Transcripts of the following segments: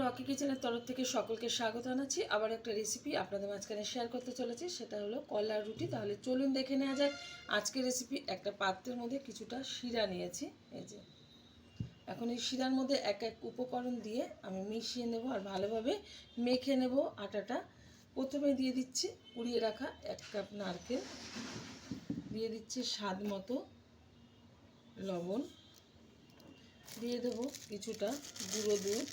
Rocky কিচেনের তরফ থেকে সকলকে স্বাগত জানাচ্ছি। আবার একটা রেসিপি আপনাদের মাঝখানে শেয়ার করতে চলেছি, সেটা হলো কলার রুটি। তাহলে চলুন দেখে নেওয়া যাক আজকের রেসিপি। একটা পাত্রের মধ্যে কিছুটা শিরা নিয়েছি, এই যে। এখন এই শিরার মধ্যে এক এক উপকরণ দিয়ে আমি মিশিয়ে নেব আর ভালোভাবে মেখে নেব আটাটা। প্রথমে দিয়ে দিচ্ছি কুড়িয়ে রাখা 1 কাপ নারকেল, দিয়ে দিচ্ছি স্বাদ মতো লবণ, দিয়ে দেব কিছুটা গুঁড়ো দুধ,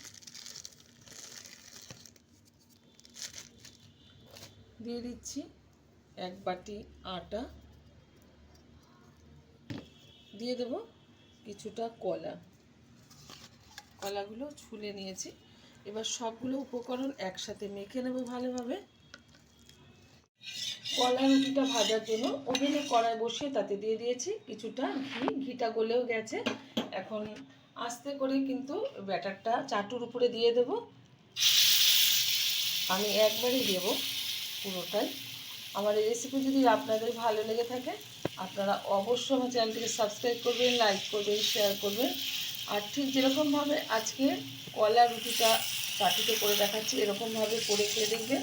দিয়ে দিচ্ছি 1 বাটি আটা, দিয়ে দেব কিছুটা কলাগুলো ছুলে নিয়েছি। এবার সবগুলো উপকরণ একসাথে মেখে নেব ভালোভাবে। কলা রুটিটা ভাজার জন্য ওভেনে কড়াই বসিয়ে তাতে দিয়ে দিয়েছি কিছুটা ঘিটা গলেও গেছে। এখন আস্তে করে কিন্তু ব্যাটারটা চাটুর উপরে দিয়ে দেব। আমি একবারই দেব পুরোটাই। আমার এই রেসিপি যদি আপনাদের ভালো লেগে থাকে আপনারা অবশ্যই আমার চ্যানেলটিকে সাবস্ক্রাইব করবেন, লাইক করবেন, শেয়ার করবেন। আর ঠিক যেরকমভাবে আজকে কলা রুটিটা চাটুতে করে দেখাচ্ছি এরকমভাবে করে খেয়ে দেখবেন,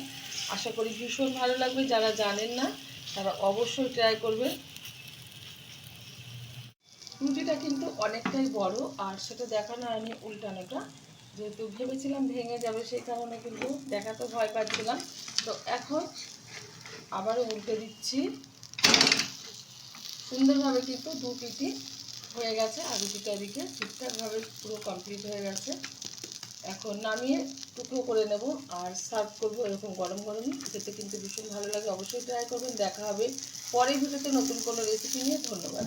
আশা করি ভীষণ ভালো লাগবে। যারা জানেন না তারা অবশ্যই ট্রাই করবেন। রুটিটা কিন্তু অনেকটাই বড়, আর সেটা দেখানো হয়নি উল্টানোটা, যেহেতু ভেবেছিলাম ভেঙে যাবে সেই কারণে কিন্তু দেখাতে ভয় পাচ্ছিলাম। তো এখন আবারও উল্টে দিচ্ছি। সুন্দরভাবে কিন্তু 2 পিঠি হয়ে গেছে আর রুটিটা এদিকে ঠিকঠাকভাবে পুরো কমপ্লিট হয়ে গেছে। এখন নামিয়ে টুকরো করে নেব আর সার্ভ করবো এরকম গরম গরমই। খেতে কিন্তু ভীষণ ভালো লাগে, অবশ্যই ট্রাই করবেন। দেখা হবে পরের ভিডিওতে নতুন কোনো রেসিপি নিয়ে। ধন্যবাদ।